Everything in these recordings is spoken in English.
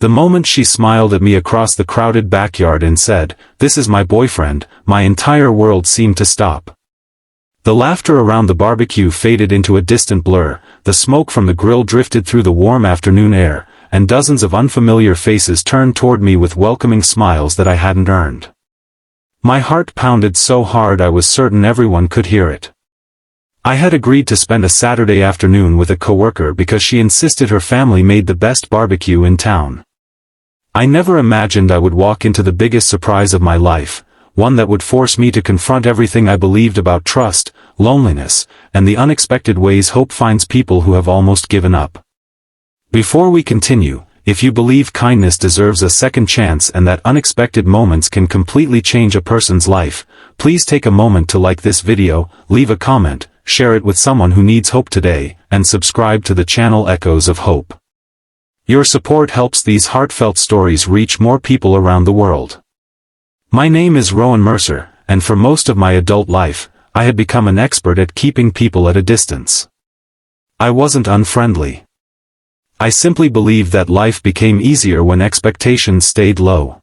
The moment she smiled at me across the crowded backyard and said, "This is my boyfriend," my entire world seemed to stop. The laughter around the barbecue faded into a distant blur, the smoke from the grill drifted through the warm afternoon air, and dozens of unfamiliar faces turned toward me with welcoming smiles that I hadn't earned. My heart pounded so hard I was certain everyone could hear it. I had agreed to spend a Saturday afternoon with a coworker because she insisted her family made the best barbecue in town. I never imagined I would walk into the biggest surprise of my life, one that would force me to confront everything I believed about trust, loneliness, and the unexpected ways hope finds people who have almost given up. Before we continue, if you believe kindness deserves a second chance and that unexpected moments can completely change a person's life, please take a moment to like this video, leave a comment, share it with someone who needs hope today, and subscribe to the channel Echoes of Hope. Your support helps these heartfelt stories reach more people around the world. My name is Rowan Mercer, and for most of my adult life, I had become an expert at keeping people at a distance. I wasn't unfriendly. I simply believed that life became easier when expectations stayed low.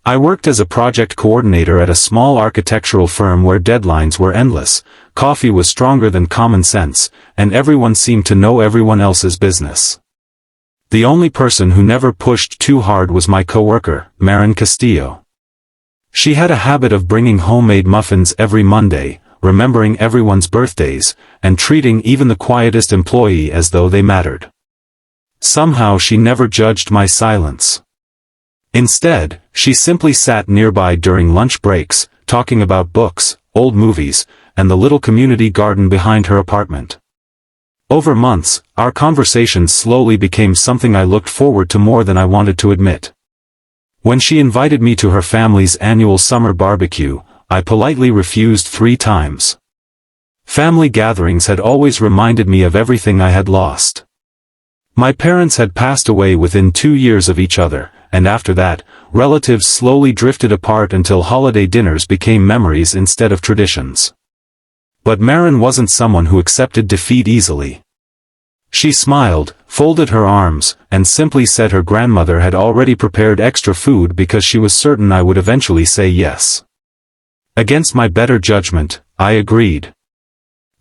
I worked as a project coordinator at a small architectural firm where deadlines were endless, coffee was stronger than common sense, and everyone seemed to know everyone else's business. The only person who never pushed too hard was my coworker, Marin Castillo. She had a habit of bringing homemade muffins every Monday, remembering everyone's birthdays, and treating even the quietest employee as though they mattered. Somehow she never judged my silence. Instead, she simply sat nearby during lunch breaks, talking about books, old movies, and the little community garden behind her apartment. Over months, our conversations slowly became something I looked forward to more than I wanted to admit. When she invited me to her family's annual summer barbecue, I politely refused 3 times. Family gatherings had always reminded me of everything I had lost. My parents had passed away within 2 years of each other, and after that, relatives slowly drifted apart until holiday dinners became memories instead of traditions. But Marin wasn't someone who accepted defeat easily. She smiled, folded her arms, and simply said her grandmother had already prepared extra food because she was certain I would eventually say yes. Against my better judgment, I agreed.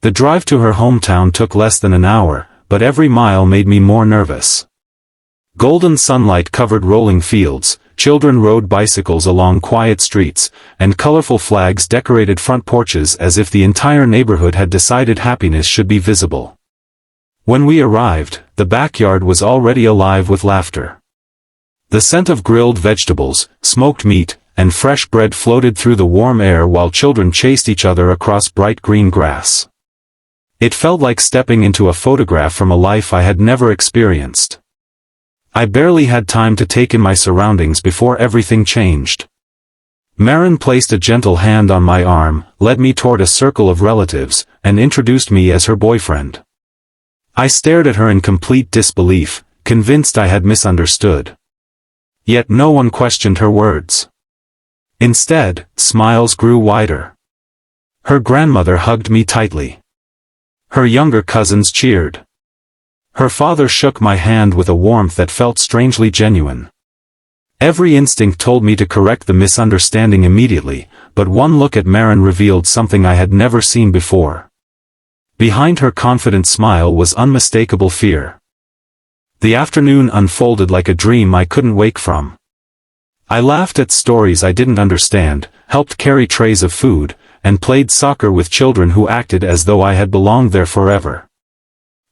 The drive to her hometown took less than an hour, but every mile made me more nervous. Golden sunlight covered rolling fields, children rode bicycles along quiet streets, and colorful flags decorated front porches as if the entire neighborhood had decided happiness should be visible. When we arrived, the backyard was already alive with laughter. The scent of grilled vegetables, smoked meat, and fresh bread floated through the warm air while children chased each other across bright green grass. It felt like stepping into a photograph from a life I had never experienced. I barely had time to take in my surroundings before everything changed. Marin placed a gentle hand on my arm, led me toward a circle of relatives, and introduced me as her boyfriend. I stared at her in complete disbelief, convinced I had misunderstood. Yet no one questioned her words. Instead, smiles grew wider. Her grandmother hugged me tightly. Her younger cousins cheered. Her father shook my hand with a warmth that felt strangely genuine. Every instinct told me to correct the misunderstanding immediately, but one look at Marin revealed something I had never seen before. Behind her confident smile was unmistakable fear. The afternoon unfolded like a dream I couldn't wake from. I laughed at stories I didn't understand, helped carry trays of food, and played soccer with children who acted as though I had belonged there forever.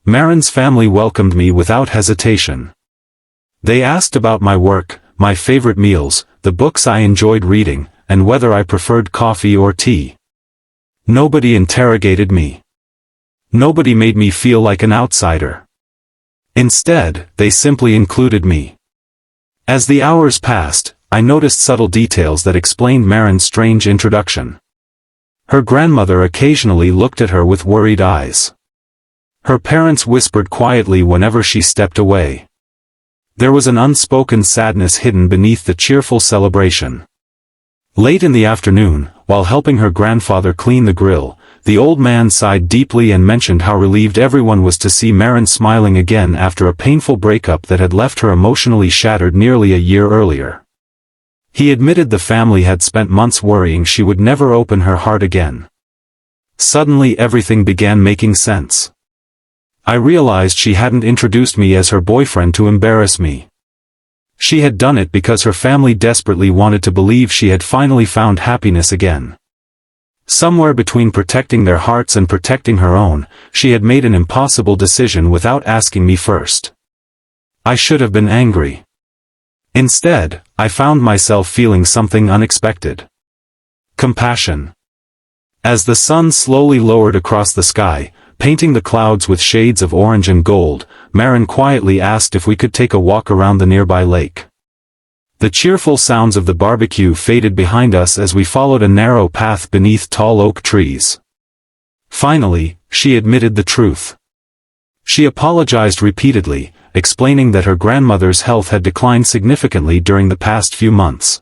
Marin's family welcomed me without hesitation. They asked about my work, my favorite meals, the books I enjoyed reading, and whether I preferred coffee or tea. Nobody interrogated me. Nobody made me feel like an outsider. Instead, they simply included me. As the hours passed, I noticed subtle details that explained Marin's strange introduction. Her grandmother occasionally looked at her with worried eyes. Her parents whispered quietly whenever she stepped away. There was an unspoken sadness hidden beneath the cheerful celebration. Late in the afternoon, while helping her grandfather clean the grill, the old man sighed deeply and mentioned how relieved everyone was to see Marin smiling again after a painful breakup that had left her emotionally shattered nearly a year earlier. He admitted the family had spent months worrying she would never open her heart again. Suddenly everything began making sense. I realized she hadn't introduced me as her boyfriend to embarrass me. She had done it because her family desperately wanted to believe she had finally found happiness again. Somewhere between protecting their hearts and protecting her own, she had made an impossible decision without asking me first. I should have been angry. Instead, I found myself feeling something unexpected. Compassion. As the sun slowly lowered across the sky, painting the clouds with shades of orange and gold, Marin quietly asked if we could take a walk around the nearby lake. The cheerful sounds of the barbecue faded behind us as we followed a narrow path beneath tall oak trees. Finally, she admitted the truth. She apologized repeatedly, explaining that her grandmother's health had declined significantly during the past few months.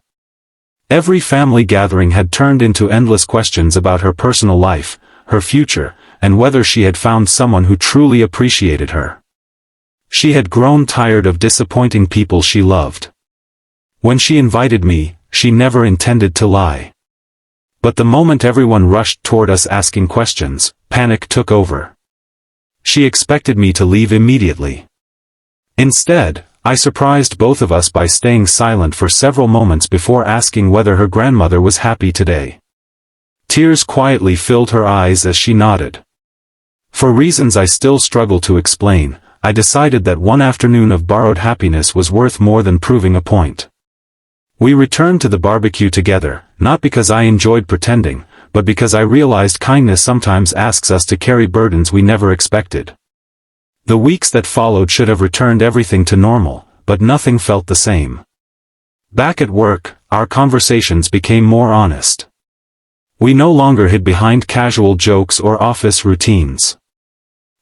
Every family gathering had turned into endless questions about her personal life, her future, and whether she had found someone who truly appreciated her. She had grown tired of disappointing people she loved. When she invited me, she never intended to lie. But the moment everyone rushed toward us asking questions, panic took over. She expected me to leave immediately. Instead, I surprised both of us by staying silent for several moments before asking whether her grandmother was happy today. Tears quietly filled her eyes as she nodded. For reasons I still struggle to explain, I decided that one afternoon of borrowed happiness was worth more than proving a point. We returned to the barbecue together, not because I enjoyed pretending, but because I realized kindness sometimes asks us to carry burdens we never expected. The weeks that followed should have returned everything to normal, but nothing felt the same. Back at work, our conversations became more honest. We no longer hid behind casual jokes or office routines.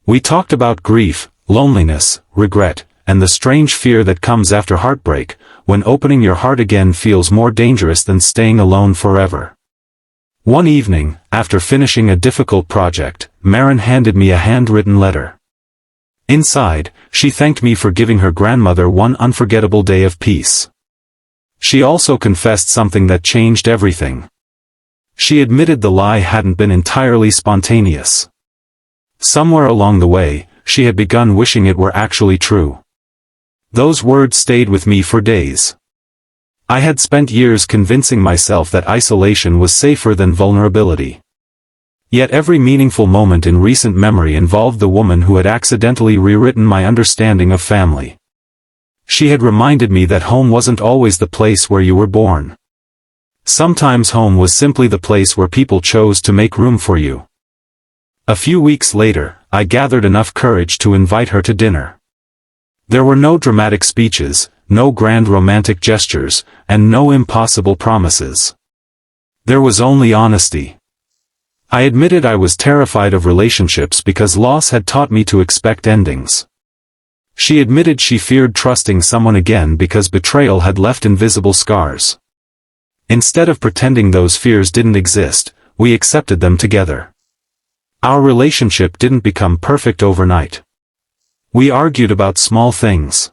We talked about grief, loneliness, regret, and the strange fear that comes after heartbreak, when opening your heart again feels more dangerous than staying alone forever. One evening, after finishing a difficult project, Marin handed me a handwritten letter. Inside, she thanked me for giving her grandmother one unforgettable day of peace. She also confessed something that changed everything. She admitted the lie hadn't been entirely spontaneous. Somewhere along the way, she had begun wishing it were actually true. Those words stayed with me for days. I had spent years convincing myself that isolation was safer than vulnerability. Yet every meaningful moment in recent memory involved the woman who had accidentally rewritten my understanding of family. She had reminded me that home wasn't always the place where you were born. Sometimes home was simply the place where people chose to make room for you. A few weeks later, I gathered enough courage to invite her to dinner. There were no dramatic speeches, no grand romantic gestures, and no impossible promises. There was only honesty. I admitted I was terrified of relationships because loss had taught me to expect endings. She admitted she feared trusting someone again because betrayal had left invisible scars. Instead of pretending those fears didn't exist, we accepted them together. Our relationship didn't become perfect overnight. We argued about small things.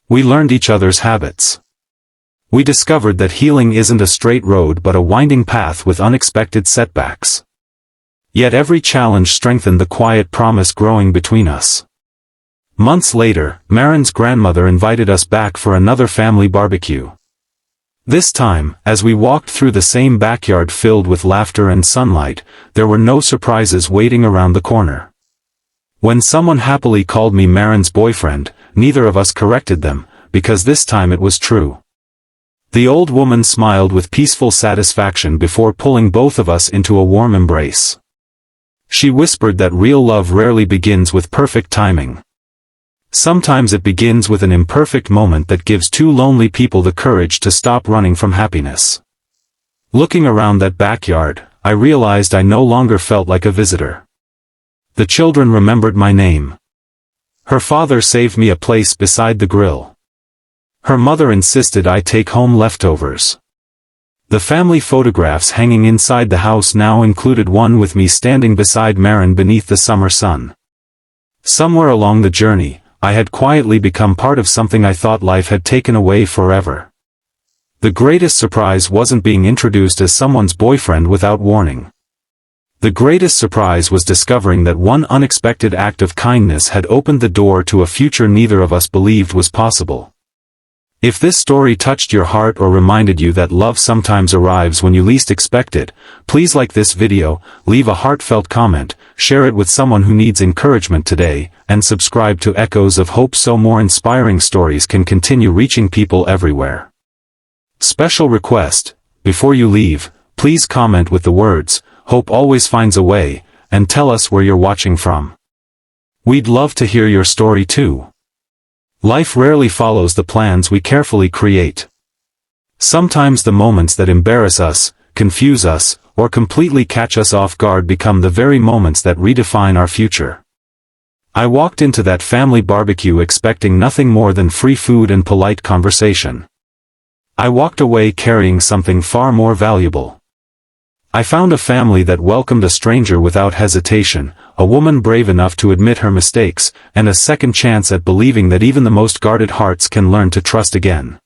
We learned each other's habits. We discovered that healing isn't a straight road but a winding path with unexpected setbacks. Yet every challenge strengthened the quiet promise growing between us. Months later, Marin's grandmother invited us back for another family barbecue. This time, as we walked through the same backyard filled with laughter and sunlight, there were no surprises waiting around the corner. When someone happily called me Marin's boyfriend, neither of us corrected them, because this time it was true. The old woman smiled with peaceful satisfaction before pulling both of us into a warm embrace. She whispered that real love rarely begins with perfect timing. Sometimes it begins with an imperfect moment that gives two lonely people the courage to stop running from happiness. Looking around that backyard, I realized I no longer felt like a visitor. The children remembered my name. Her father saved me a place beside the grill. Her mother insisted I take home leftovers. The family photographs hanging inside the house now included one with me standing beside Marin beneath the summer sun. Somewhere along the journey, I had quietly become part of something I thought life had taken away forever. The greatest surprise wasn't being introduced as someone's boyfriend without warning. The greatest surprise was discovering that one unexpected act of kindness had opened the door to a future neither of us believed was possible. If this story touched your heart or reminded you that love sometimes arrives when you least expect it, please like this video, leave a heartfelt comment, share it with someone who needs encouragement today, and subscribe to Echoes of Hope so more inspiring stories can continue reaching people everywhere. Special request: before you leave, please comment with the words, "Hope always finds a way," and tell us where you're watching from. We'd love to hear your story too. Life rarely follows the plans we carefully create. Sometimes the moments that embarrass us, confuse us, or completely catch us off guard become the very moments that redefine our future. I walked into that family barbecue expecting nothing more than free food and polite conversation. I walked away carrying something far more valuable. I found a family that welcomed a stranger without hesitation, a woman brave enough to admit her mistakes, and a second chance at believing that even the most guarded hearts can learn to trust again.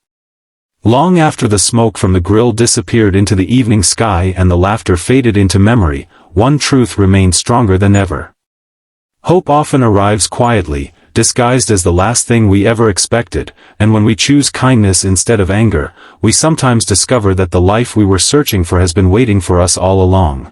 Long after the smoke from the grill disappeared into the evening sky and the laughter faded into memory, one truth remained stronger than ever. Hope often arrives quietly, disguised as the last thing we ever expected, and when we choose kindness instead of anger, we sometimes discover that the life we were searching for has been waiting for us all along.